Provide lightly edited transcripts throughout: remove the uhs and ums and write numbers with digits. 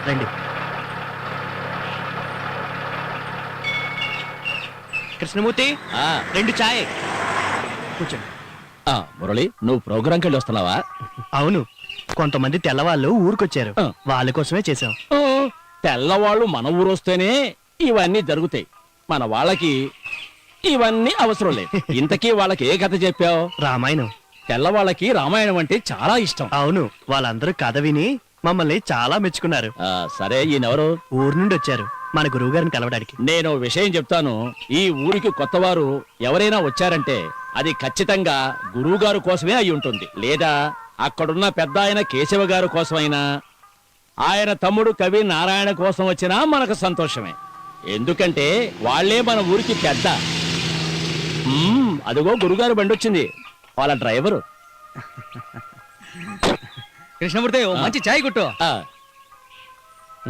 రండి. కృష్ణమూర్తి, 2 చాయ్. కూర్చోండి. మురళి, నువ్వు ప్రోగ్రాంకి వెళ్ళి వస్తున్నావా? అవును, కొంతమంది తెల్లవాళ్ళు ఊరికొచ్చారు, వాళ్ళ కోసమే చేసాం. తెల్లవాళ్ళు మన ఊరు వస్తేనే ఇవన్నీ జరుగుతాయి, మన వాళ్ళకి ఇవన్నీ అవసరం లేదు. ఇంతకీ వాళ్ళకి ఏ కథ చెప్పావు? రామాయణం. తెల్లవాళ్ళకి రామాయణం అంటే చాలా ఇష్టం. అవును, వాళ్ళందరూ కథ విని మమ్మల్ని చాలా మెచ్చుకున్నారు. సరే, ఈయనెవరు? ఊరు నుండి వచ్చారు మన గురువు గారిని కలవడానికి. నేను విషయం చెప్తాను. ఈ ఊరికి కొత్తవారు ఎవరైనా వచ్చారంటే అది ఖచ్చితంగా గురువు గారు కోసమే అయి ఉంటుంది, లేదా అక్కడున్న పెద్ద ఆయన కేశవ గారు కోసమైనా, ఆయన తమ్ముడు కవి నారాయణ కోసం వచ్చినా మనకు సంతోషమే. ఎందుకంటే వాళ్లే మన ఊరికి పెద్ద. అదిగో గురుగారు బండి వచ్చింది, వాళ్ళ డ్రైవరు. కృష్ణమూర్తి, మంచి చాయ్ కొట్టు.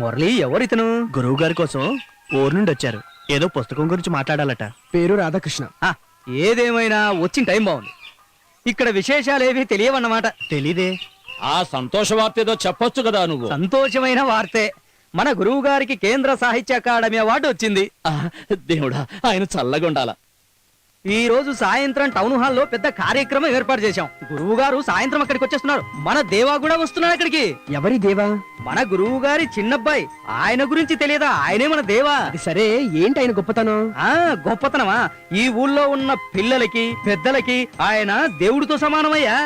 మురళి, ఎవరు ఇతను? గురువు గారి కోసం ఊరు నుండి వచ్చారు, ఏదో పుస్తకం గురించి మాట్లాడాలట. పేరు రాధాకృష్ణ. ఏదేమైనా వచ్చిన టైం బాగుంది. ఇక్కడ విశేషాలేవి తెలియవన్నమాట. తెలీదే. ఆ సంతోష వార్త ఏదో చెప్పొచ్చు కదా నువ్వు. సంతోషమైన వార్తే, మన గురువు గారికి కేంద్ర సాహిత్య అకాడమీ అవార్డు వచ్చింది. దేవుడా, ఆయన చల్లగుండాల. ఈ రోజు సాయంత్రం టౌన్ హాల్లో పెద్ద కార్యక్రమం ఏర్పాటు చేశాం. గురువు గారు సాయంత్రం అక్కడికి వచ్చేస్తున్నారు. మన దేవా కూడా వస్తున్నాడు అక్కడికి. ఎవరి దేవా? మన గురువు గారి చిన్నబ్బాయి. ఆయన గురించి తెలియదా? ఆయనే మన దేవా. సరే, ఏంటి ఆయన గొప్పతనం? గొప్పతనమా? ఈ ఊళ్ళో ఉన్న పిల్లలకి పెద్దలకి ఆయన దేవుడితో సమానమయ్యా.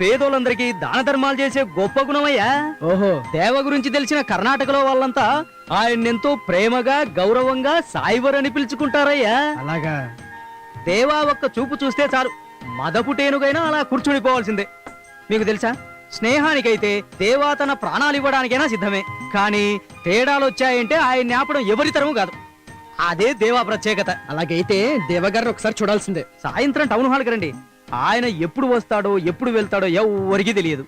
పేదోళ్ళందరికీ దాన ధర్మాలు చేసే గొప్ప గుణమయ్యా. ఓహో. దేవ గురించి తెలిసిన కర్ణాటకలో వాళ్ళంతా ఆయన్నెంతో ప్రేమగా గౌరవంగా సాయివర్ అని పిలుచుకుంటారయ్యా. అలాగా? దేవా ఒక్క చూపు చూస్తే చాలు, మదపుటేనుగైనా అలా కూర్చునిపోవాల్సిందే. మీకు తెలుసా, స్నేహానికైతే దేవా తన ప్రాణాలు ఇవ్వడానికైనా సిద్ధమే. కానీ తేడాలొచ్చాయంటే ఆయన్ని ఆపడం ఎవరి తరము కాదు. అదే దేవా ప్రత్యేకత. అలాగైతే దేవగారిని ఒకసారి చూడాల్సిందే. సాయంత్రం టౌన్ హాల్కి రండి. ఆయన ఎప్పుడు వస్తాడో ఎప్పుడు వెళ్తాడో ఎవరికీ తెలియదు.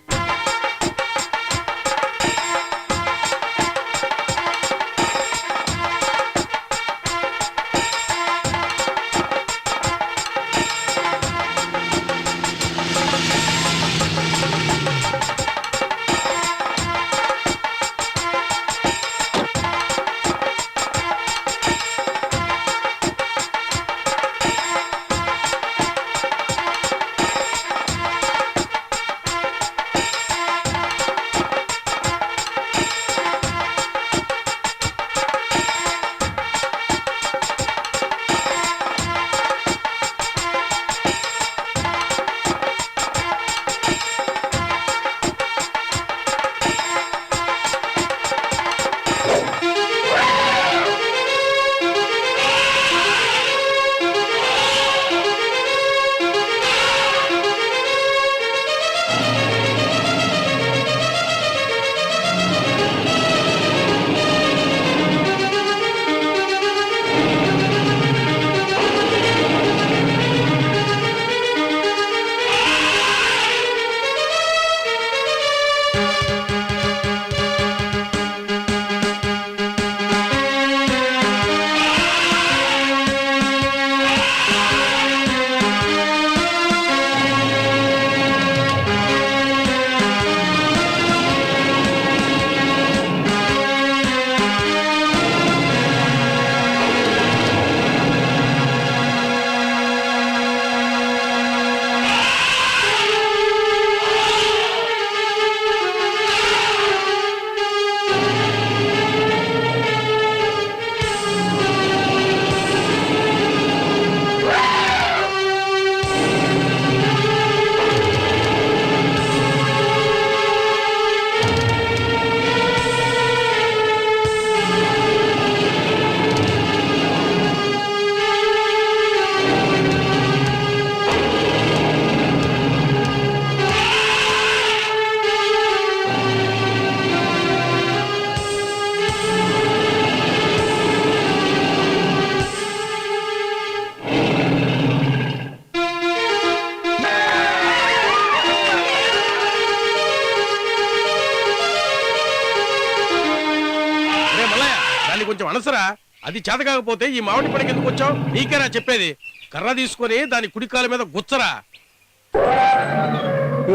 కొంచెం అనసరా అది చేత కాకపోతే ఈ మామిడి పనికి ఎందుకు వచ్చావు? నీకేనా చెప్పేది? కర్ర తీసుకొని దాని కుడికాల మీద గుచ్చరా.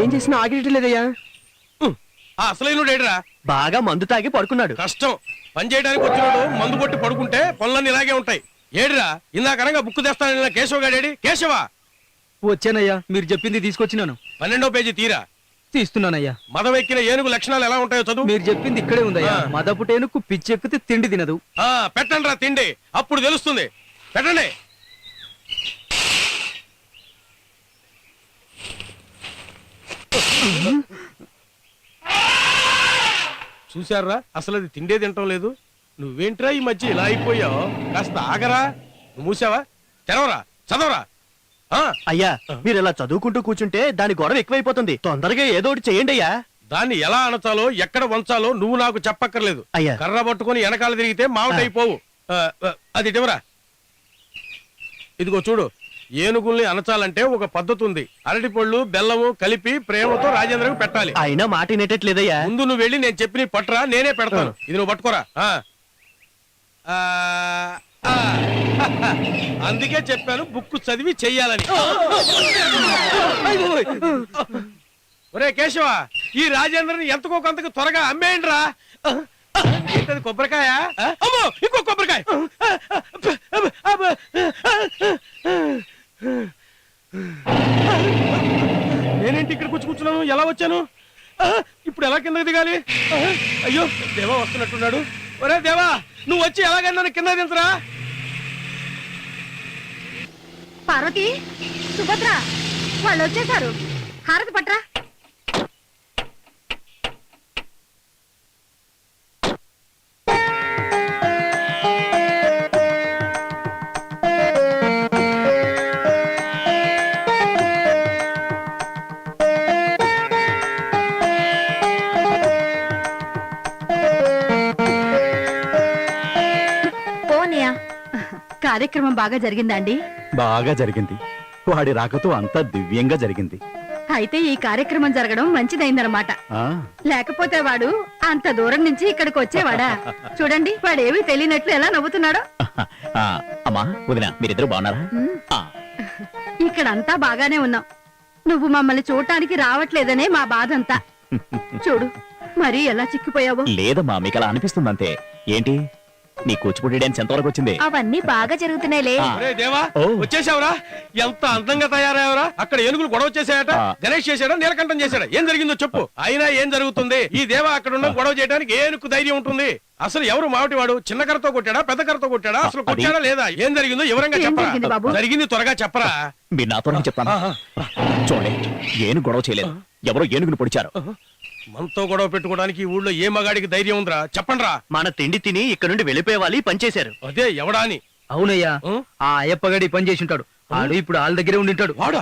ఏం చేసినా ఆగేయటం లేదయ్యా. ఆ అసలైనడేడ్రా? బాగా మందు తాగి పడుకున్నాడు. కష్టం. పని చేయడానికి వచ్చినాడు మందు కొట్టి పడుకుంటే పనులన్నీ ఇలాగే ఉంటాయి. ఏడిరా ఇందాకనగా బుక్కు తెస్తానన్న కేశవ గాడేడి? కేశవా వచ్చానయ్యా, మీరు చెప్పింది తీసుకొచ్చినాను. 12వ పేజీ తీరా. తీస్తున్నానయ్యా. మదం ఎక్కిన ఏనుగు లక్షణాలు ఎలా ఉంటాయో చదువు. మీరు చెప్పింది ఇక్కడే ఉందయ్యా. మదపుటేనుకు పిచ్చెక్కితే తిండి తినదు. పెట్టండి రా తిండి, అప్పుడు తెలుస్తుంది. పెట్టండి. చూశారా, అసలు అది తిండే తింటం లేదు. నువ్వేంట్రా ఈ మధ్య ఇలా అయిపోయావు? కాస్త ఆగరా. నువ్వు మూసావా? తెరవరా, చదవరా. అయ్యా మీరు ఇలా చదువుకుంటూ కూర్చుంటే దాని గొడవ ఎక్కువైపోతుంది. తొందరగా ఏదో ఒకటి చేయండి అయ్యా. దాన్ని ఎలా అనచాలో ఎక్కడ వంచాలో నువ్వు నాకు చెప్పక్కర్లేదు. అయ్యా. కర్ర పట్టుకొని వెనకాల తిరిగితే మావటైపోవు. అది ఇటవరా. ఇదిగో చూడు, ఏనుగుల్ని అనచాలంటే ఒక పద్ధతి ఉంది. అరటిపళ్ళు బెల్లము కలిపి ప్రేమతో రాజేంద్రకు పెట్టాలి. అయినా మాట వినేటట్లేదయ్యా. ముందు నువ్వు వెళ్ళి నేను చెప్పి పట్టరా, నేనే పెడతాను. ఇది నువ్వు పట్టుకోరా. అందుకే చెప్పాను బుక్ చదివి చెయ్యాలని. ఒరే కేశవ, ఈ రాజేంద్రని ఎంతకో కొంతకు త్వరగా అమ్మేయండి రా. ఏంటది, కొబ్బరికాయ? అమ్మో, ఇంకో కొబ్బరికాయ. నేనేంటి ఇక్కడ కూర్చున్నాను? ఎలా వచ్చాను? ఇప్పుడు ఎలా కిందకి దిగాలి? అయ్యో, దేవా వస్తున్నట్టున్నాడు. ఒరే దేవా, నువ్వు వచ్చి ఎలాగైనా కింద దించరా. పార్వతి, సుభద్ర వాళ్ళు వచ్చేసారు. హారతి పట్రా. పోనీయా, కార్యక్రమం బాగా జరిగిందా అండి? బాగా జరిగింది. వాడి రాకతో అంతా దివ్యంగా జరిగింది. అయితే ఈ కార్యక్రమం జరగడం మంచిదైందనమాట. లేకపోతే వాడు అంత దూరం నుంచి ఇక్కడికి వచ్చేవాడా? చూడండి, వాడేమీ తెలియనట్లు ఎలా నవ్వుతున్నాడో. అమ్మా వదిన, మీరిద్దరు బాగున్నారా? ఇక్కడంతా బాగానే ఉన్నాం. నువ్వు మమ్మల్ని చూడటానికి రావట్లేదనే మా బాధంతా. చూడు మరి ఎలా చిక్కిపోయావో. లేదమ్మా, మీకు అలా అనిపిస్తుందంతే. ఏంటి నీ కూచిపూడి డాన్స్ ఎంతవరకు వచ్చింది? అవన్నీ బాగా జరుగుతున్నాయిలే. ఒరే దేవా, వచ్చేసావురా? ఎంత అందంగా తయారయ్యావరా. అక్కడ ఏనుగులు గొడవ చేశాయట. గణేష్ చేశాడా, నీలకంఠం చేశాడా? ఏం జరిగిందో చెప్పు. అయినా ఏం జరుగుతుంది? ఈ దేవా అక్కడ ఉన్న గొడవ చేయడానికి ఏనుగు ధైర్యం ఉంటుంది? అసలు ఎవరు మావటి వాడు? చిన్న కర్రతో కొట్టాడా, పెద్ద కర్రతో కొట్టాడా? అసలు కొట్టాడా లేదా? ఏం జరిగిందో వివరంగా చెప్పరా. జరిగింది త్వరగా చెప్పరా. మీరు నాతో చెప్తాను. చూడండి, ఏనుగు గొడవ చేయలేదు. ఎవరో ఏనుగును పొడిచారు. మనతో గొడవ పెట్టుకోవడానికి ఈ ఊళ్ళో ఏ మగాడికి ధైర్యం ఉందిరా? చెప్పండిరా. మన తిండి తిని ఇక్కడ నుండి వెళ్ళిపోయేవాలి పనిచేశారు. అదే ఎవడా అని. అవునయ్యా, ఆ అయ్యప్పగాడి పని చేసి ఉంటాడు. ఆడు ఇప్పుడు వాళ్ళ దగ్గరే ఉండి ఉంటాడు. వాడా?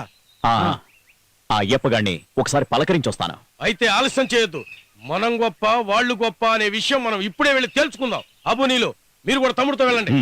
ఆ అయ్యప్పగాడిని ఒకసారి పలకరించి వస్తాను. అయితే ఆలస్యం చేయొద్దు. మనం గొప్ప వాళ్ళు గొప్ప అనే విషయం మనం ఇప్పుడే వెళ్ళి తేల్చుకుందాం. అబ్బు నీలో మీరు కూడా తమ్ముడితో వెళ్ళండి.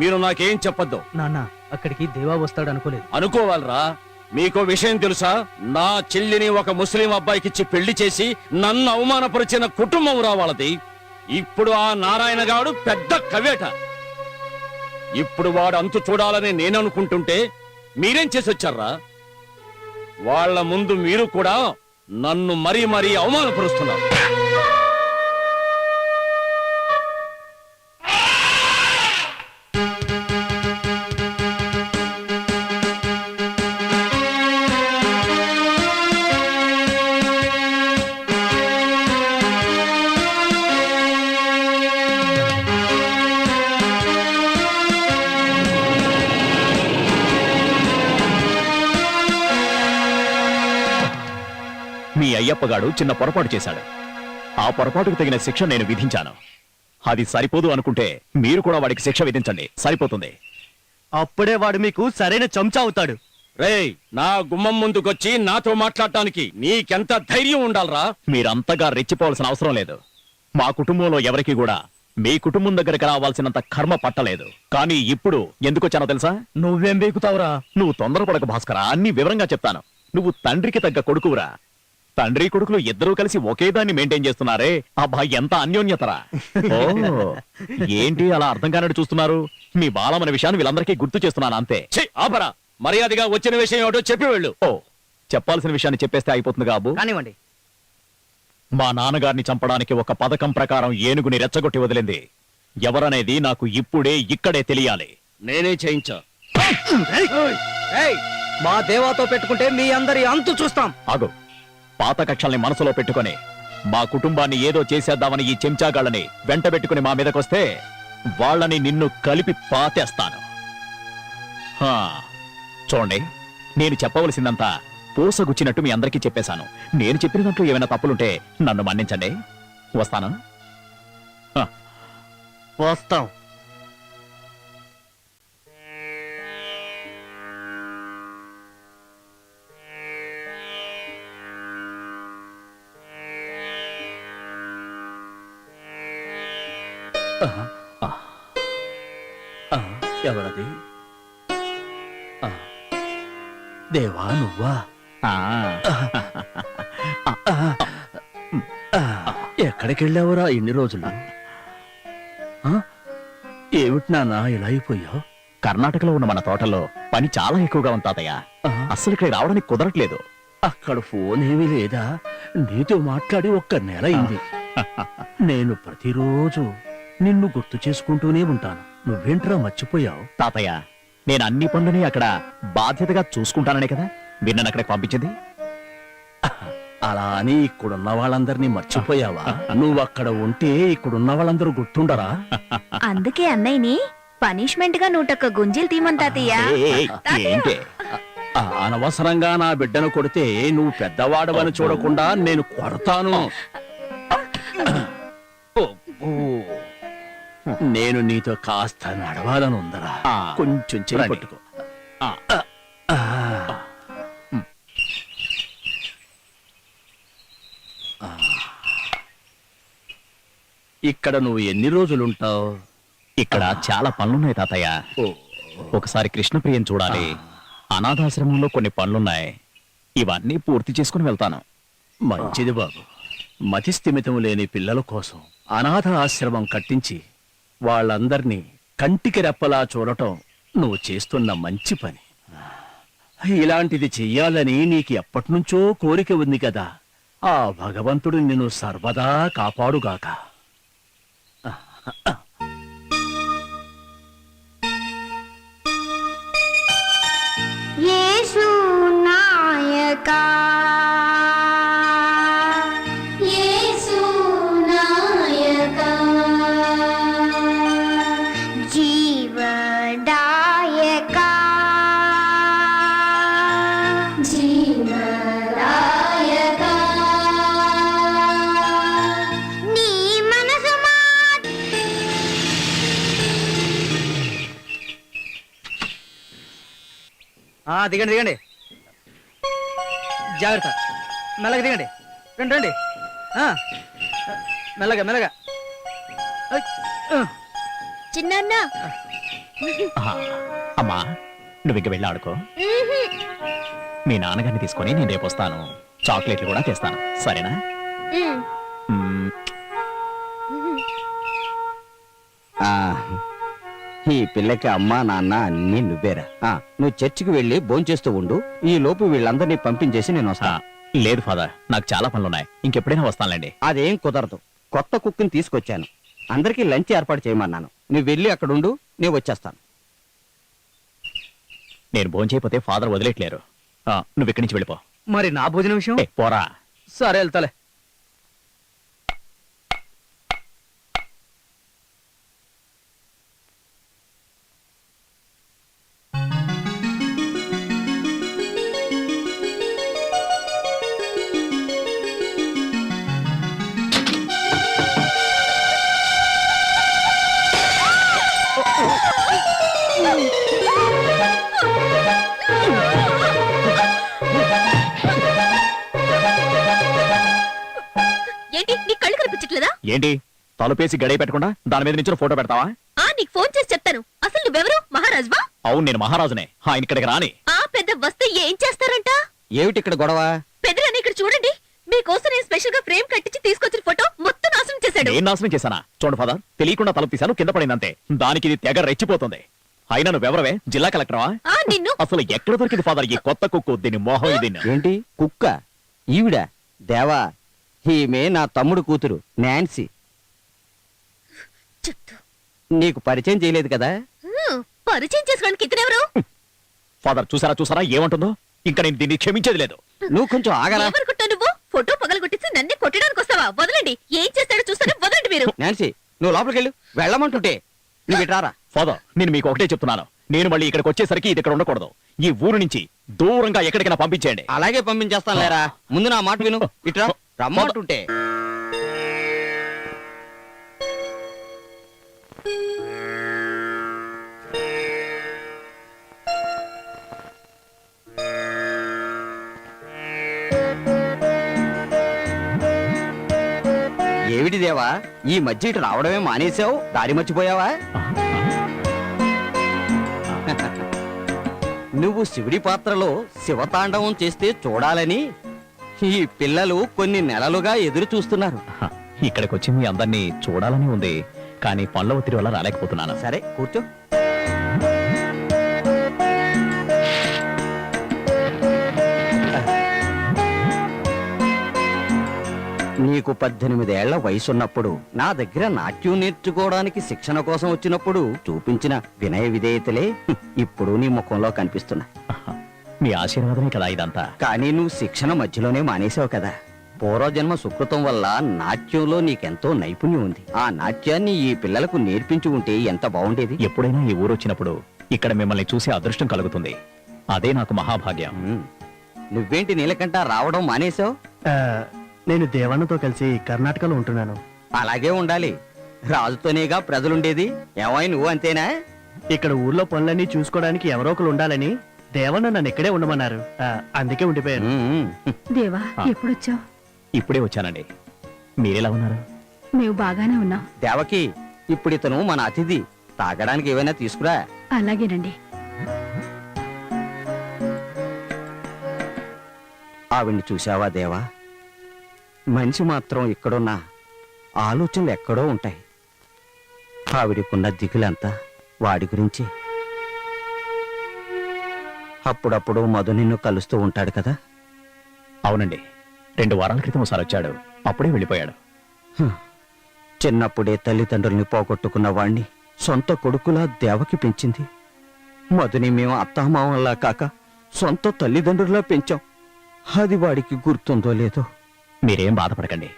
మీరు నాకేం చెప్పొద్దు. నాన్న అక్కడికి దేవా వస్తాడు అనుకోలేదు. అనుకోవాలరా. మీకో విషయం తెలుసా? నా చెల్లిని ఒక ముస్లిం అబ్బాయికిచ్చి పెళ్లి చేసి నన్ను అవమానపరిచిన కుటుంబం వాళ్ళది. ఇప్పుడు ఆ నారాయణ గాడు పెద్ద కవేట. ఇప్పుడు వాడు అంతు చూడాలని నేను అనుకుంటుంటే మీరేం చేసి వచ్చారా? వాళ్ళ ముందు మీరు కూడా నన్ను మరీ మరీ అవమానపరుస్తున్నారు. మీ అయ్యప్పగాడు చిన్న పొరపాటు చేశాడు. ఆ పొరపాటుకు తగిన శిక్ష నేను విధించాను. అది సరిపోదు అనుకుంటే మీరు కూడా వాడికి శిక్ష విధించండి, సరిపోతుంది. అప్పుడే వాడు మీకు సరైన చెంచా అవుతాడు. రేయ్, నా గుమ్మం ముందుకొచ్చి నాతో మాట్లాడటానికి నీకెంత ధైర్యం ఉండాలరా? మీరంతగా రెచ్చిపోవాల్సిన అవసరం లేదు. మా కుటుంబంలో ఎవరికి కూడా మీ కుటుంబం దగ్గరికి రావాల్సినంత కర్మ పట్టలేదు. కానీ ఇప్పుడు ఎందుకొచ్చానో తెలుసా? నువ్వేం బీకుతావురా? నువ్వు తొందరపడక భాస్కర, అన్ని వివరంగా చెప్తాను. నువ్వు తండ్రికి తగ్గ కొడుకురా. తండ్రి కొడుకులు ఇద్దరూ కలిసి ఒకే దాన్ని మెయింటైన్ చేస్తున్నారే, అబ్బా ఎంత అన్యోన్యతరా. ఓ ఏంటి అలా అర్థం కానట్టు చూస్తున్నారు? మీ బాలమనే విషయాన్ని వీళ్ళందరికీ గుర్తు చేస్తున్నాను అంతే. ఛీ, ఆపరా. మర్యాదగా వచ్చిన విషయం ఏమిటో చెప్పి వెళ్ళు. ఓ చెప్పాల్సిన విషయాన్ని చెప్పేస్తే అయిపోతుంది బాబు. కానివ్వండి. మా నాన్నగారిని చంపడానికి ఒక పథకం ప్రకారం ఏనుగుని రెచ్చగొట్టి వదిలింది ఎవరనేది నాకు ఇప్పుడే ఇక్కడే తెలియాలి. నేనే చేయించా. ఏయ్, మా దేవాతో పెట్టుకుంటే మీ అందరి అంతు చూస్తాం. ఆగు. పాత కక్షల్ని మనసులో పెట్టుకొని మా కుటుంబాన్ని ఏదో చేసేద్దామని ఈ చెంచాగాళ్ళని వెంటబెట్టుకుని మా మీదకొస్తే వాళ్ళని నిన్ను కలిపి పాతేస్తాను. హా, చూడండి, నేను చెప్పవలసిందంతా పూసగుచ్చినట్టు మీ అందరికీ చెప్పేశాను. నేను చెప్పిన దాంట్లో ఏమైనా తప్పులుంటే నన్ను మన్నించండి. వస్తాను. వస్తాం. ఎవరది? దేవా, నువ్వా? ఎక్కడికెళ్ళావురా ఇన్ని రోజులు? ఏమిటి నాన్నా ఇలా అయిపోయావు? కర్ణాటకలో ఉన్న మన తోటలో పని చాలా ఎక్కువగా ఉంది తాతయ్య. అస్సలు ఇక్కడ రావడానికి కుదరట్లేదు. అక్కడ ఫోన్ ఏమీ లేదా? నీతో మాట్లాడి 1 నెల అయింది. నేను ప్రతిరోజు నిన్ను గుర్తు చేసుకుంటూనే ఉంటాను. నువ్వేంట్రా మర్చిపోయావు? తాతయ్య, నేను అన్ని పనులని అక్కడ బాధ్యతగా చూసుకుంటాననే కదా వీళ్ళని అక్కడికి పంపించింది. అలా అని ఇక్కడున్న వాళ్ళందరినీ మర్చిపోయావా? నువ్వక్కడ ఉంటే ఇక్కడున్న వాళ్ళందరూ గుర్తుండరా? అందుకే అన్నయ్యని పనిష్మెంట్ గా 101 గుంజీలు తీమని తాతయ్య. ఏయ్, ఏంటి? అనవసరంగా నా బిడ్డను కొడితే నువ్వు పెద్దవాడవని చూడకుండా నేను కొడతాను. నేను నీతో కాస్త నడవాలని ఉందరా. కొంచెం చెయ్యి రండి. పట్టుకో. ఇక్కడ నువ్వు ఎన్ని రోజులుంటావు? ఇక్కడ చాలా పనులున్నాయి తాతయ్య. ఒకసారి కృష్ణప్రియం చూడాలి. అనాథాశ్రమంలో కొన్ని పనులున్నాయి. ఇవన్నీ పూర్తి చేసుకుని వెళ్తాను. మంచిది బాబు. మతిస్థిమితం లేని పిల్లల కోసం అనాథ ఆశ్రమం కట్టించి వాళ్ళందర్నీ కంటికి రెప్పలా చూడటం నువ్వు చేస్తున్న మంచి పని. ఇలాంటిది చెయ్యాలని నీకు ఎప్పటినుంచో కోరిక ఉంది కదా. ఆ భగవంతుడు నిన్ను సర్వదా కాపాడుగాక. యేసు నాయకా, యేసు నాయకా, జీవదాయకా, జీవదాయకా, నీ మనసు దిగండి దిగండి, జాగ్రత్త, మెల్లగా దిగండి. రండి రండి. మెల్లగా మెల్లగా. చిన్న ఆహా. అమ్మా నువ్వు ఇంక వెళ్ళి ఆడుకో. మీ నాన్నగారిని తీసుకొని నేను రేపు వస్తాను. చాక్లెట్లు కూడా తెస్తాను, సరేనా? మ్మ్. ఈ పిల్లకి అమ్మా నాన్న అన్ని నువ్వేరా. నువ్వు చర్చికి వెళ్ళి భోంచేస్తూ ఉండు. ఈ లోపు వీళ్ళందరినీ పంపించేసి నేను ఆ, వస్తా. లేదు ఫాదర్, నాకు చాలా పనులున్నాయి, ఇంకెప్పుడైనా వస్తానులేండి. అదేం కుదరదు. కొత్త కుక్కిని తీసుకొచ్చాను, అందరికీ లంచ్ ఏర్పాటు చేయమన్నాను. నువ్వు వెళ్ళి అక్కడ ఉండు, నేను వచ్చేస్తాను. నేను భోంచేయకపోతే ఫాదర్ వదిలేట్లేరు. నువ్వు ఇక్కడి నుంచి వెళ్ళిపో. మరి నా భోజనం విషయం? ఏ, పోరా. సరే వెళ్తాలే. ఏంటి నీ కళ్ళు కనిపించట్లేదా? ఏంటి తలుపేసి గడియ పెట్టకుండా దాని మీద నుంచి ఫోటో పెడతావా? నీకు ఫోన్ చేసి చెప్తాను. అసలు నువ్వెవరు? మహారాజువా? అవును, నేను మహారాజునే. ఆయన ఇక్కడికి రాని. పెద్ద వస్తే ఏం చేస్తారంట? ఏమిటి ఇక్కడ గొడవ? పెద్దలని ఇక్కడ చూడండి, మీకోసం నేను స్పెషల్ గా ఫ్రేమ్ కట్టించి తీసుకొచ్చిన ఫోటో మొత్తం నాశనం చేశాడు. నేను నాశనం చేశానా? చూడండి ఫాదర్, తెలియకుండా తలుపు తీశాను, కింద పడిందంతే. దానికి ఇది తెగ రెచ్చిపోతుంది. అయినా నువ్వెవరవే? జిల్లా కలెక్టరా? నిన్ను అసలు ఎక్కడ దొరికింది ఫాదర్ ఈ కొత్త కుక్కు? దీని మోహం ఇది. ఏంటి కుక్క? ఈవిడ దేవా, ఈమె నా తమ్ముడు కూతురు నాన్సీ. చెప్తూ నీకు పరిచయం చేయలేదు కదా? పరిచయం చేసుకోవడానికి ఇతనెవరు? ఫాదర్ చూసారా ఏమంటుందో? ఇంకా నేను దీన్ని క్షమించేది లేదు. నువ్వు కొంచెం ఆగరా. ఏమనుకుంటావు నువ్వు? ఫోటో పగలగొట్టేసి నన్నే కొట్టడానికి వస్తావా? వదలండి, ఏం చేస్తాడో చూస్తాను, వదలండి మీరు. నాన్సీ, నువ్వు లోపలికి వెళ్ళు. వెళ్ళమంటుంటే నువ్వు ఇట్రారా. ఫాదర్, నేను మీకు ఒకటే చెప్తున్నాను, నేను మళ్ళీ ఇక్కడికి వచ్చేసరికి ఇది ఇక్కడ ఉండకూడదు. ఈ ఊరు నుంచి దూరంగా ఎక్కడికైనా పంపించేయండి. అలాగే పంపించేస్తాను లేరా. ముందు నా మాట విను. ఇట్రా, రమ్మంటుంటే. ఏమిటి దేవా, ఈ మధ్య ఇటు రావడమే మానేశావు? దారి మర్చిపోయావా? నువ్వు శివుడి పాత్రలో శివతాండవం చేస్తే చూడాలని ఈ పిల్లలు కొన్ని నెలలుగా ఎదురు చూస్తున్నారు. ఇక్కడికి వచ్చి మీ అందరినీ చూడాలని ఉంది, కానీ పనుల ఒత్తిడి వల్ల రాలేకపోతున్నాను. సరే కూర్చో. నీకు 18 ఏళ్ల వయసున్నప్పుడు నా దగ్గర నాట్యం నేర్చుకోవడానికి శిక్షణ కోసం వచ్చినప్పుడు చూపించిన వినయ విధేయతలే ఇప్పుడు నీ ముఖంలో కనిపిస్తున్నాయి. మీ ఆశీర్వాదమే కదా ఇదంతా. కానీ నువ్వు శిక్షణ మధ్యలోనే మానేశావు కదా. పూర్వజన్మ సుకృతం వల్ల నాట్యంలో నీకెంతో నైపుణ్యం ఉంది. ఆ నాట్యాన్ని ఈ పిల్లలకు నేర్పించి ఉంటే ఎంత బాగుండేది. ఎప్పుడైనా ఈ ఊరు వచ్చినప్పుడు ఇక్కడ మిమ్మల్ని చూసే అదృష్టం కలుగుతుంది. అదే నాకు మహాభాగ్యం. నువ్వేంటి నీలకంట రావడం మానేశావు? నేను దేవన్నతో కలిసి కర్ణాటకలో ఉంటున్నాను. అలాగే ఉండాలి. రాజుతోనేగా ప్రజలుండేది. ఏమై నువ్వు అంతేనా? ఇక్కడ ఊర్లో పనులన్నీ చూసుకోవడానికి ఎవరో ఒకరు ఉండాలని దేవన్న నన్ను ఇక్కడే ఉండమన్నారు. అందుకే ఉండిపోయాను. దేవా, ఎప్పుడొచ్చావు? ఇప్పుడే వచ్చానండి. మీరెలా ఉన్నారు? మేము బాగానే ఉన్నాం. దేవకి, ఇప్పుడు ఇతను మన అతిథి. తాగడానికి ఏమైనా తీసుకురా. అలాగేనండి. ఆవిడ్ని చూశావా దేవా? మనిషి మాత్రం ఇక్కడున్నా ఆలోచనలు ఎక్కడో ఉంటాయి. ఆవిడికున్న దిగులంతా వాడి గురించి. అప్పుడప్పుడు మధు నిన్ను కలుస్తూ ఉంటాడు కదా? అవునండి, 2 వారాల క్రితం ఒకసారి వచ్చాడు, అప్పుడే వెళ్ళిపోయాడు. చిన్నప్పుడే తల్లిదండ్రుల్ని పోగొట్టుకున్న వాణ్ణి సొంత కొడుకులా దేవకి పెంచింది. మధుని మేము అత్తామామల్లా కాక సొంత తల్లిదండ్రులా పెంచాం. అది వాడికి గుర్తుందో లేదో. మీరేం బాధపడకండి,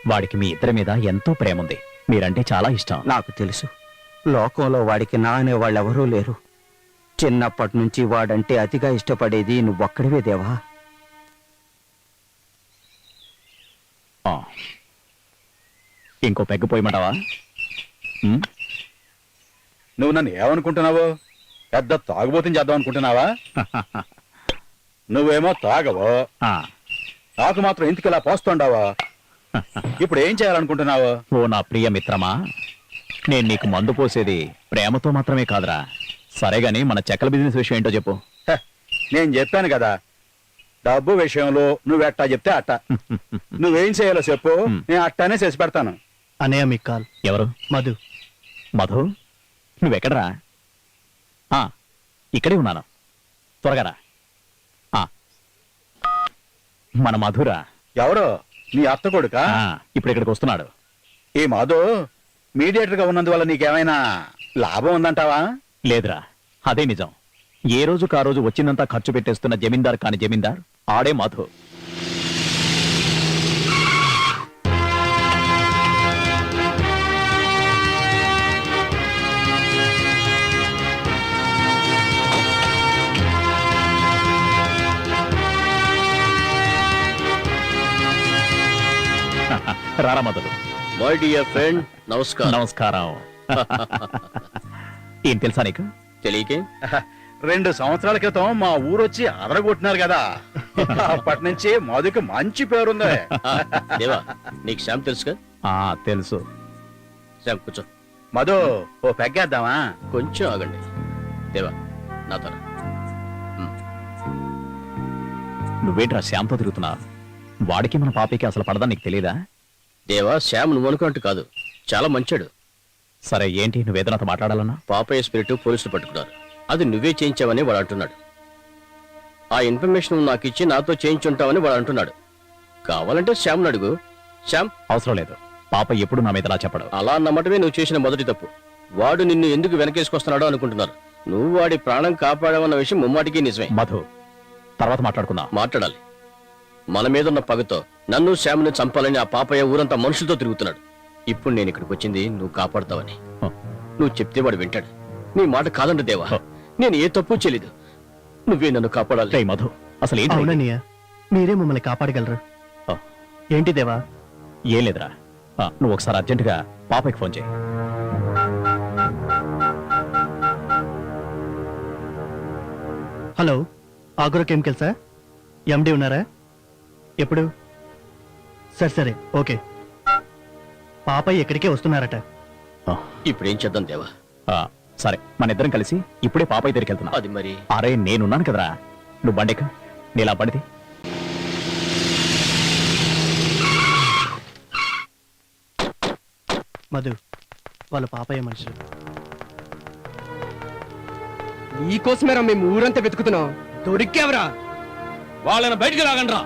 వాడికి మీ ఇద్దరి మీద ఎంతో ప్రేమ ఉంది. మీరంటే చాలా ఇష్టం. నాకు తెలుసు. లోకంలో వాడికి నా అనేవాళ్ళెవరూ లేరు. చిన్నప్పటి నుంచి వాడంటే అతిగా ఇష్టపడేది నువ్వొక్కడివే దేవా. ఆ. ఇంకో పెగ్గు పోయమంటావా? నువ్వు నన్ను ఏమనుకుంటున్నావు? పెద్ద తాగుబోతుని చేద్దాం అనుకుంటున్నావా? నువ్వేమో తాగవు, నాకు మాత్రం ఇంటికి ఇలా పోస్తుండావా? ఇప్పుడు ఏం చేయాలనుకుంటున్నావు? ఓ నా ప్రియ మిత్రమా, నేను నీకు మందు పోసేది ప్రేమతో మాత్రమే కాదురా. సరే గాని మన చెక్కల బిజినెస్ విషయం ఏంటో చెప్పు. హ, నేను చెప్పాను కదా, డబ్బు విషయంలో నువ్వెట్టా చెప్తే అట్ట. నువ్వేం చేయాలో చెప్పు, నేను అట్టానే చేసి పెడతాను. అనయ్య మీకు కాల్. ఎవరు? మధు. మధు, నువ్వెక్కడరా? ఇక్కడే ఉన్నాను, త్వరగా రా. మన మధురా. ఎవరు? నీ అత్త కొడుకా? ఇప్పుడు ఇక్కడికి వస్తున్నాడు. ఈ మాధు మీడియేటర్ గా ఉన్నందువల్ల నీకేమైనా లాభం ఉందంటావా? లేదురా, అదే నిజం. ఏ రోజుకు ఆ రోజు వచ్చిందంతా ఖర్చు పెట్టేస్తున్న జమీందార్ కాని జమీందార్ ఆడే మధు. రారా మధులు. మై డియర్ ఫ్రెండ్, నమస్కారం. నమస్కారం. ఏం తెలుసా నీకు? తెలియకే 2 సంవత్సరాల క్రితం మా ఊరొచ్చి అదరగొట్టినారు కదా, అప్పటి నుంచి మధుకి మంచి పేరుంది. దేవా, నీకు శ్యామ్ తెలుసుగా? తెలుసు. శ్యామ్ కూర్చో. మధు, ఓ పెగ్గేద్దామా? కొంచెం ఆగండి. దేవా, నా తర. నువ్వేంట్రా శ్యామ్తో తిరుగుతున్నావు? వాడికి మన పాపకి అసలు పడదా నీకు తెలియదా? దేవా, శ్యామ్ నువ్వు అనుకున్నట్టు కాదు, చాలా మంచాడు. సరే ఏంటి నువ్వేదైనా మాట్లాడాలన్నా? పాపయ్య స్పిరిట్ పోలీసులు పట్టుకున్నారు. అది నువ్వే చేయించావని వాడు అంటున్నాడు. ఆ ఇన్ఫర్మేషన్ నాకు ఇచ్చి నాతో చేయించుంటావని వాడు అంటున్నాడు. కావాలంటే శ్యామ్ను అడుగు. శ్యామ్, అవసరం లేదు. పాప ఎప్పుడు నా మీద అలా చెప్పడు. అలా అన్నమాటమే నువ్వు చేసిన మొదటి తప్పు. వాడు నిన్ను ఎందుకు వెనకేసుకొస్తున్నాడో అనుకుంటున్నారు. నువ్వు వాడి ప్రాణం కాపాడావన్న విషయం ముమ్మాటికి నిజమే. మధు, తర్వాత మాట్లాడుకుందాం. మాట్లాడాలి. మన మీదున్న పగతో నన్ను శ్యామ్ని చంపాలని ఆ పాపయ్య ఊరంతా మనుషులతో తిరుగుతున్నాడు. ఇప్పుడు నేను ఇక్కడికి వచ్చింది నువ్వు కాపాడుతావని. నువ్వు చెప్తే వాడు వింటాడు. నీ మాట కాదండి దేవా, నేను ఏ తప్పు చేయలేదు. నువ్వే నన్ను కాపాడాలి. రేయ్ మధు, అసలు ఏంటి? అవునన్నయ్య, మీరే మమ్మల్ని కాపాడగలరు. ఏంటి దేవా? ఏం లేదురా. నువ్వు ఒకసారి అర్జెంటుగా పాపకి ఫోన్ చేయి. Hello, agro కెమికల్సా? ఎండి ఉన్నారా? ఎప్పుడు? సరే ఓకే. పాపయ్య ఎక్కడికే వస్తున్నారట. ఇప్పుడేం చేద్దాం దేవా? సరే, మన ఇద్దరం కలిసి ఇప్పుడే పాపయ్య దగ్గరికి వెళ్తున్నా. అది మరి. అరే నేనున్నాను కదరా, నువ్వు బండిక, నీలా బండిది. మధు, వాళ్ళ పాపయ్య మనుషులు. నీకోసమేరా మేము ఊరంతా వెతుకుతున్నాం. దొరికావరా? వాళ్ళని బయటికి లాగండ్రా.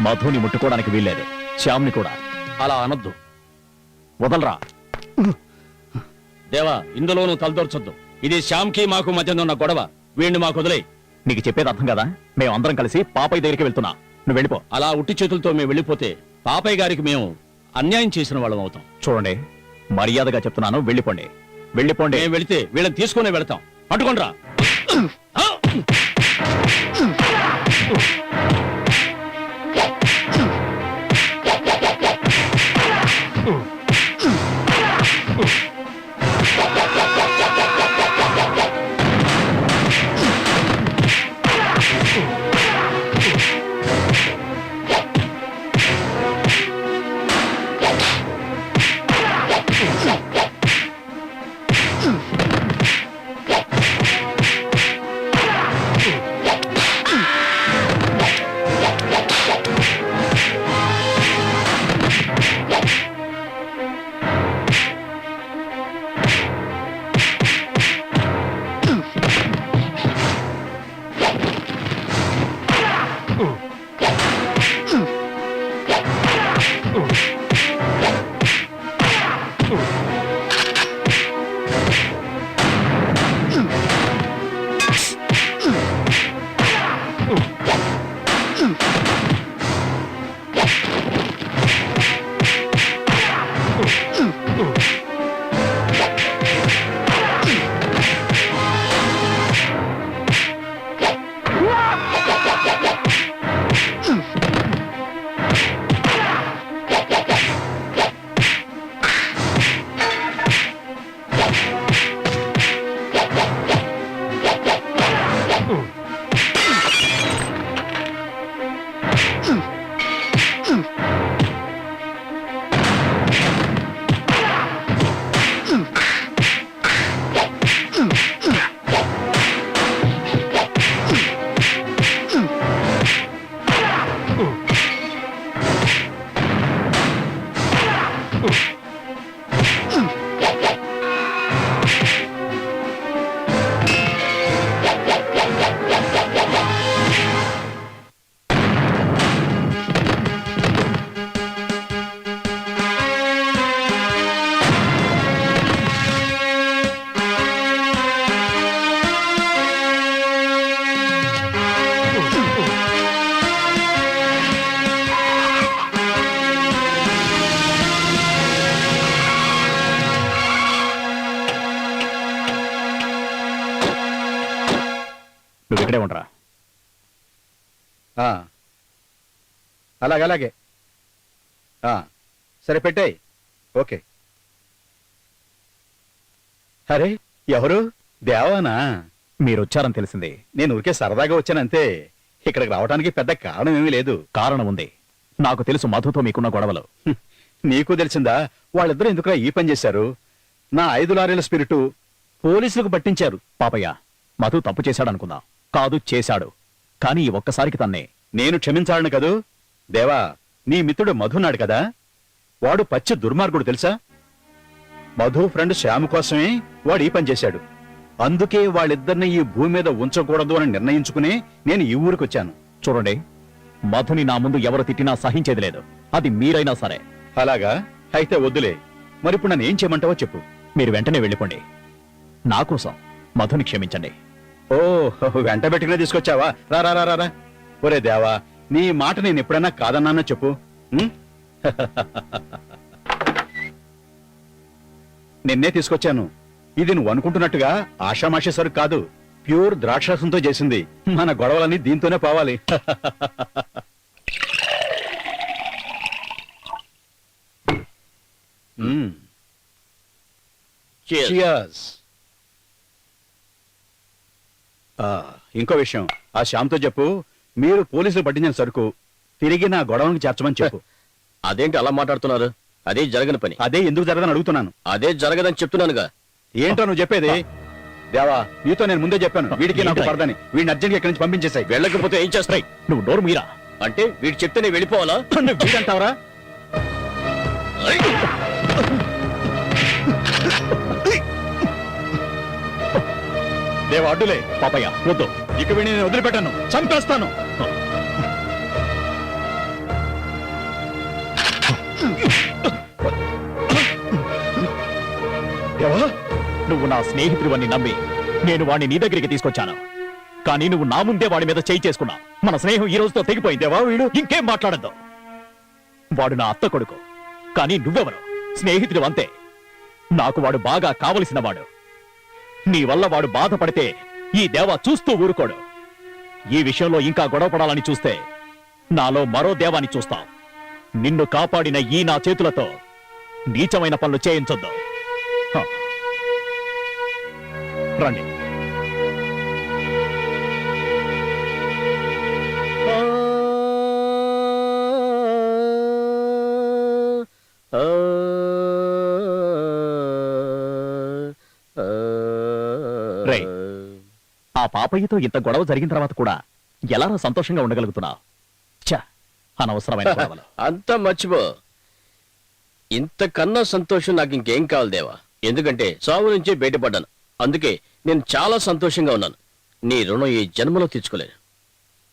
మధుని ముట్టుకోవడానికి వీల్లేదు, శ్యామ్ని కూడా. అలా అనొద్దు. వదలరా. దేవా, ఇందులోనూ తలదొరచొద్దు. ఇది శ్యామ్కి మాకు మధ్య ఉన్న గొడవ. వీడిని మాకు వదిలే. నీకు చెప్పేది అర్థం కదా? మేము అందరం కలిసి పాపయ్య దగ్గరికి వెళ్తున్నా, నువ్వు వెళ్ళిపో. అలా ఉట్టి చేతులతో మేము వెళ్ళిపోతే పాపయ్య గారికి మేము అన్యాయం చేసిన వాళ్ళం అవుతాం. చూడండి, మర్యాదగా చెప్తున్నాను, వెళ్ళిపోండి. వెళ్ళిపోండి. మేము వెళితే వీళ్ళని తీసుకునే వెళతాం. పట్టుకోండ్రా. నువ్వు ఇక్కడే ఉండరా. ఆ, అలాగే ఆ, సరే పెట్టాయి. ఓకే. అరే ఎవరు? దేవానా? మీరు వచ్చారని తెలిసింది. నేను ఊరికే సరదాగా వచ్చానంతే. ఇక్కడికి రావడానికి పెద్ద కారణం ఏమీ లేదు. కారణం ఉంది. నాకు తెలుసు మధుతో మీకున్న గొడవలు. హ్మ్. నీకు తెలిసిందా? వాళ్ళిద్దరూ ఎందుకురా ఈ పని చేశారు? నా 5 లారీల స్పిరిటు పోలీసులకు పట్టించారు. పాపయ్య, మధు తప్పు చేశాడనుకుందాం. కాదు, చేశాడు. కానీ ఈ ఒక్కసారికి తన్నే. నేను క్షమించాలను కదూ. దేవా, నీ మిత్రుడు మధున్నాడు కదా, వాడు పచ్చి దుర్మార్గుడు తెలుసా? మధు ఫ్రెండ్ శ్యామ్ కోసమే వాడు ఈ పని చేశాడు. అందుకే వాళ్ళిద్దరిని ఈ భూమి మీద ఉంచకూడదు అని నిర్ణయించుకుని నేను ఈ ఊరికొచ్చాను. చూడండి, మధుని నా ముందు ఎవరు తిట్టినా సహించేది లేదు. అది మీరైనా సరే. అలాగా? అయితే వద్దులే. మరిప్పుడు నన్ను ఏం చేయమంటావో చెప్పు. మీరు వెంటనే వెళ్ళిపోండి. నా కోసం మధుని క్షమించండి. ఓ, వెంట పెట్టుకునే తీసుకొచ్చావా? రా రా రా రా రా. ఒరే దేవా, నీ మాట నేను ఎప్పుడైనా కాదన్నానో చెప్పు. ఉం? నిన్నే తీసుకొచ్చాను. ఇది నువ్వు అనుకుంటున్నట్టుగా ఆషామాషి సరుకు కాదు. ప్యూర్ ద్రాక్షరసంతో చేసింది. మన గొడవలన్నీ దీంతోనే పోవాలి. మ్మ్. Cheers. ఇంకో విషయం, ఆ శ్యామ్తో చెప్పు, మీరు పోలీసులు పట్టించిన సరుకు తిరిగి నా గొడవనికి చేర్చమని చెప్పు. అదేంటి అలా మాట్లాడుతున్నారు? అదే జరగని పని. అదే ఎందుకు జరగదని అడుగుతున్నాను. అదే జరగదని చెప్తున్నానుగా. ఏంటో నువ్వు చెప్పేది? దేవా, నీతో నేను ముందే చెప్పాను, వీడికి నాకు పడదని. వీడిని అర్జెంట్గా ఇక్కడి నుంచి పంపించేసాయి. వెళ్ళకపోతే ఏం చేస్తాయి? నువ్వు నోరు మీరా. అంటే వీడు చెప్తే నేను వెళ్ళిపోవాలా? నువ్వు వీడంటావరా? దేవా, అడ్డులే. పాపయ్య, వద్దు. ఇక వీడిని నేను వదిలిపెట్టాను, చంపేస్తాను. దేవా, నువ్వు నా స్నేహితుడివని నమ్మి నేను వాడిని నీ దగ్గరికి తీసుకొచ్చాను. కానీ నువ్వు నా ముందే వాడి మీద చేయి చేసుకున్నావు. మన స్నేహం ఈ రోజుతో తెగిపోయిందేవా. వీడు ఇంకేం మాట్లాడద్దు. వాడు నా అత్త కొడుకు. కానీ నువ్వెవరు? స్నేహితుడు అంతే. నాకు వాడు బాగా కావలసిన వాడు. నీ వల్ల వాడు బాధపడితే ఈ దేవా చూస్తూ ఊరుకోడు. ఈ విషయంలో ఇంకా గొడవ పడాలని చూస్తే నాలో మరో దేవాన్ని చూస్తావు. నిన్ను కాపాడిన ఈ నా చేతులతో నీచమైన పనులు చేయించొద్దు. హ. రండి. రేయ్, ఆ పాపయ్యతో ఇంత గొడవ జరిగిన తర్వాత కూడా ఎలా సంతోషంగా ఉండగలుగుతున్నావు? ఛ, అనవసరమైన గొడవలు. అంతా మర్చిపో. ఇంతకన్నా సంతోషం నాకు ఇంకేం కావాలి దేవా. ఎందుకంటే సావు నుంచే బయటపడ్డాను. అందుకే నేను చాలా సంతోషంగా ఉన్నాను. నీ రుణం ఈ జన్మలో తీర్చుకోలేను.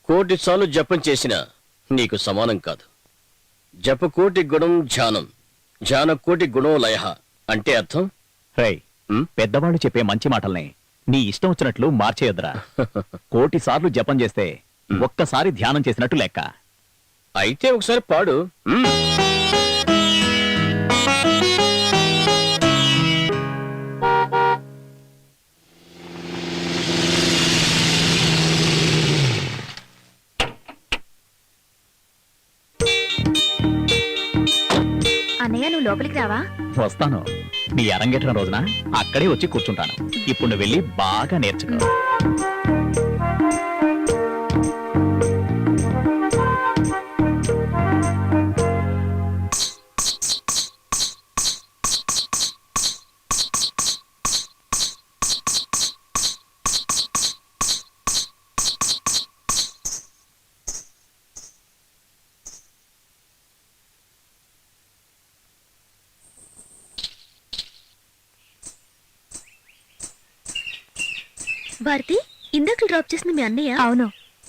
1,000,000 సార్లు జపం చేసినా నీకు సమానం కాదు. జప కోటి గుణం ధ్యానం, ధ్యాన కోటి గుణం లయ అంటే అర్థం. రేయ్, పెద్దవాళ్ళు చెప్పే మంచి మాటల్ని నీ ఇష్టం వచ్చినట్లు మార్చేయొద్దురా. 1,000,000 సార్లు జపం చేస్తే ఒక్కసారి ధ్యానం చేసినట్టు లెక్క. అయితే ఒకసారి పాడు. అన్నయ్య, నువ్వు లోపలికి రావా? వస్తాను. నీ అరంగేట్రం రోజున అక్కడే వచ్చి కూర్చుంటాను. ఇప్పుడు నువ్వు వెళ్ళి బాగా నేర్చుకో. భారతి, ఇందాక డ్రాప్ చేసిన మీ అన్నయ్య? అవును,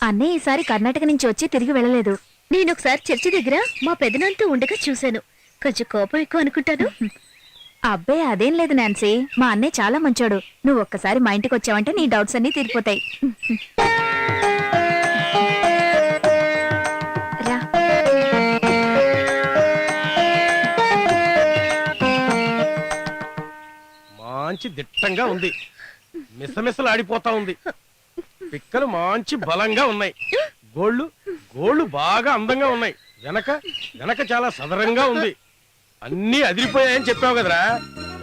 అన్నయ్య ఈసారి కర్ణాటక నుంచి వచ్చి తిరిగి వెళ్ళలేదు. నేను ఒకసారి చర్చి దగ్గర మా పెదనాన్నతో ఉండగా చూశాను. కొంచెం కోపం ఎక్కువ అనుకుంటాను. అబ్బే, అదేం లేదు నాన్సీ. మా అన్నయ్య చాలా మంచోడు. నువ్వు ఒక్కసారి మా ఇంటికి వచ్చావంటే నీ డౌట్స్ అన్నీ తీరిపోతాయి. రా. మంచి దిట్టంగా ఉంది. మిసమిసలు ఆడిపోతా ఉంది. పిక్కలు మంచి బలంగా ఉన్నాయి. గోళ్ళు గోళ్ళు బాగా అందంగా ఉన్నాయి. వెనక వెనక చాలా సదరంగా ఉంది. అన్నీ అదిరిపోయాయని చెప్పావు కదరా,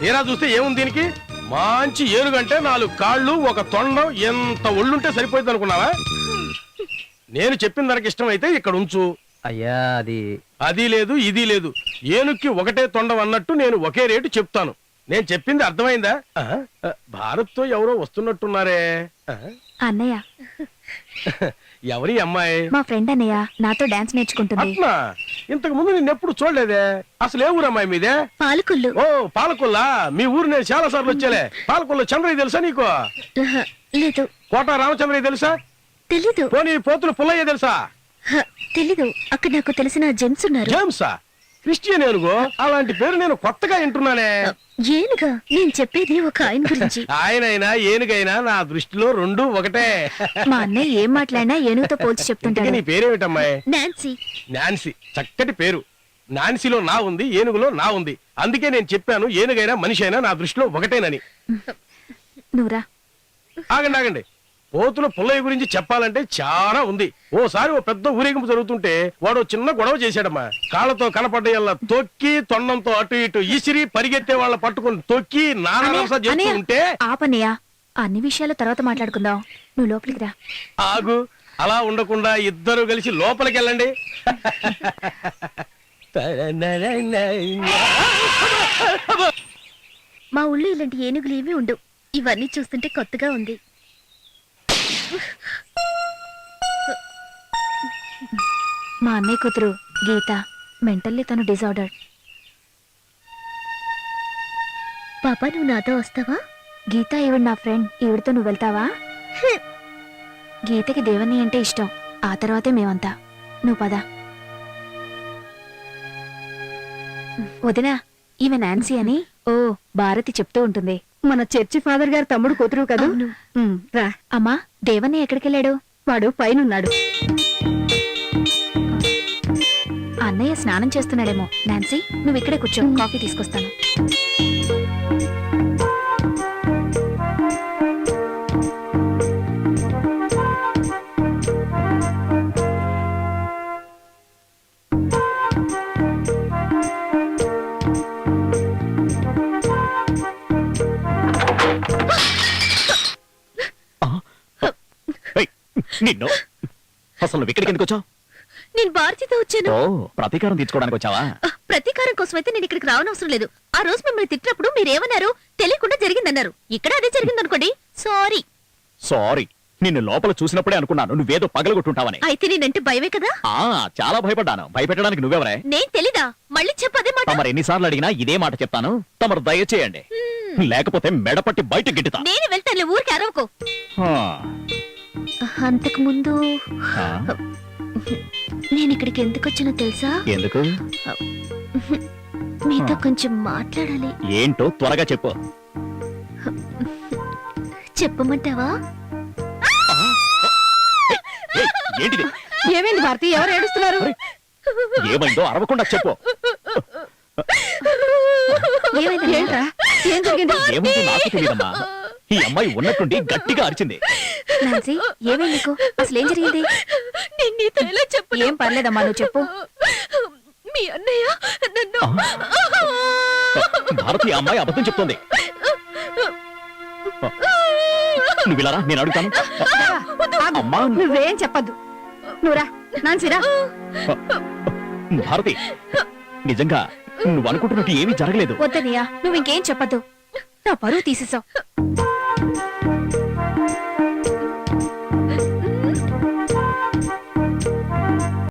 తీరా చూస్తే ఏముంది దీనికి? మంచి ఏనుగంటే 4 కాళ్ళు, 1 తొండం, ఎంత ఒళ్ళుంటే సరిపోయింది అనుకున్నావా? నేను చెప్పిన ధరకి ఇష్టమైతే ఇక్కడ ఉంచు. అయ్యా అది లేదు ఇది లేదు, ఏనుక్కి ఒకటే తొండం అన్నట్టు నేను ఒకే రేటు చెప్తాను. నేను చెప్పింది అర్థమైందా? భారత్ తో ఎవరో వస్తున్నట్టున్నారే. అన్నయ్య, ఎవరి అమ్మాయి? మా ఫ్రెండ్ అన్నయ్య, నాతో డాన్స్ నేర్చుకుంటుంది. అట్లా ఇంతకు ముందు నిన్నెప్పుడు చూడలేదే. అసలు ఏ ఊరు అమ్మాయి మీదే? పాలకొల్లు. ఓ పాలకొల్లా, మీ ఊరు నేను చాలా సార్లు వచ్చేలే. పాలకొల్లు చంద్రయ్య తెలుసా నీకు? లేదు. కోట రామచంద్రయ్య తెలుసా? తెలీదు. పోనీ పోతులు పుల్లయ్య తెలుసా? తెలీదు. అక్కడ నాకు తెలిసిన జెంట్స్ ఉన్నారు. జేమ్సా? క్రిస్టియన్ ఏనుగు? అలాంటి పేరు నేను కొత్తగా వింటున్నానే. ఏనుగా? నేను చెప్పేది ఒక ఆయన గురించి. ఆయనైనా ఏనుగైనా నా దృష్టిలో 2 ఒకటే. మా అన్నయ్య ఏం మాట్లాడినా ఏనుగుతో పోల్చి ఇంతకీ చెప్తుంటాడు. నీ పేరేమిటమ్మాయి? నాన్సీ. నాన్సీ, చక్కటి పేరు. నాన్సీలో నా ఉంది, ఏనుగులో నా ఉంది. అందుకే నేను చెప్పాను ఏనుగైనా మనిషి అయినా నా దృష్టిలో ఒకటేనని. నువ్వురా. ఆగండి ఆగండి, పోతుల పుల్లయ్య గురించి చెప్పాలంటే చాలా ఉంది. ఓసారి ఓ పెద్ద ఊరేగింపు జరుగుతుంటే వాడు చిన్న గొడవ చేశాడమ్మా. కాళ్ళతో కనపడ్డయల్లా తొక్కి, తొండంతో అటు ఇటు ఇసిరి, పరిగెత్తే వాళ్ళ పట్టుకుని తొక్కి నానాస చేస్తూ ఉంటే. ఆపన్నయ్య, అన్ని విషయాలు తర్వాత మాట్లాడుకుందాం. నువ్వు లోపలికి రా. ఆగు, అలా ఉండకుండా ఇద్దరు కలిసి లోపలికి వెళ్ళండి. మా ఊళ్ళో ఇలాంటి ఏనుగులు ఏమీ ఉండవు. ఇవన్నీ చూస్తుంటే కొత్తగా ఉంది. మా అన్నయ్య కూతురు గీత, మెంటల్లీ తను డిజార్డర్. పాపా, నువ్వు నాతో వస్తావా? గీత ఈవిడ నా ఫ్రెండ్. ఈవిడతో నువ్వు వెళ్తావా? గీతకి దేవని అంటే ఇష్టం. ఆ తర్వాతే మేమంతా. నువ్వు పద. వదినా, ఈమె నాన్సీ అని. ఓ, భారతి చెప్తూ ఉంటుంది. మన చర్చి ఫాదర్ గారు తమ్ముడు కూతురు కదా. రా. అమ్మా, దేవని ఎక్కడికెళ్ళాడు? వాడు పైనున్నాడు. అన్నయ్య స్నానం చేస్తున్నాడేమో. నాన్సీ, నువ్వు ఇక్కడే కూర్చో, కాఫీ తీసుకొస్తాను. నిన్ను అసలు నువ్వు ఇక్కడికి ఎందుకు వచ్చావు? నేను భారతితో వచ్చాను. ఓ, ప్రతీకారం తీర్చుకోవడానికి వచ్చావా? ప్రతీకారం కోసం అయితే నేను ఇక్కడికి రావనవసరం లేదు. ఆ రోజు మిమ్మల్ని తిట్టినప్పుడు మీరేమన్నారు? తెలియకుండా జరిగిందన్నారు. ఇక్కడ అదే జరిగిందనుకోండి. సారీ. సారీ, నిన్ను లోపల చూసినప్పుడే అనుకున్నాను నువ్వేదో పగలగొట్టుంటావని. అయితే నేనంటే భయమే కదా? చాలా భయపడ్డాను. భయపెట్టడానికి నువ్వెవరే? నేను తెలీదా? మళ్ళీ చెప్పదే మాట. తమరు ఎన్నిసార్లు అడిగినా ఇదే మాట చెప్తాను. తమరు దయచేయండి, లేకపోతే మెడపట్టి బయట గిట్టుతా. నేను వెళ్తాను, ఊరికి అరవకు. అంతకు ముందు నేను ఇక్కడికి ఎందుకు వచ్చానో తెలుసా? ఎందుకు? మీతో కొంచెం మాట్లాడాలి. ఏంటో త్వరగా చెప్పు. చెప్పమంటావా? ఏంటిది? ఏమైంది భారతి? ఎవరు ఏడుస్తున్నారు? ఏమైందో అరవకుండా చెప్పు. ఏంట్రా? ఏం జరిగింది? ఏముందో నాకు తెలియదమ్మా. ఈ అమ్మాయి ఉన్నట్టుండి గట్టిగా అరిచింది. నాన్సీ, ఏమైంది నీకు? అసలు ఏం జరిగింది? నేను నీతో ఎలా చెప్పు? ఏం పర్లేదమ్మా, నువ్వు చెప్పు. మీ అన్నయ్య నన్ను. భారతి, ఆ అమ్మాయి అబద్ధం చెప్తోంది. నువ్వు ఇలా రా, నేను అడుగుతాను. అమ్మా, నువ్వేం చెప్పద్దు. నువ్వురా నాన్సీరా. భారతి, నిజంగా నువ్వు అనుకుంటున్నట్టు ఏమీ జరగలేదు. వద్దనయ్యా, నువ్వు ఇంకేం చెప్పద్దు. నా పరువు తీసేసావు.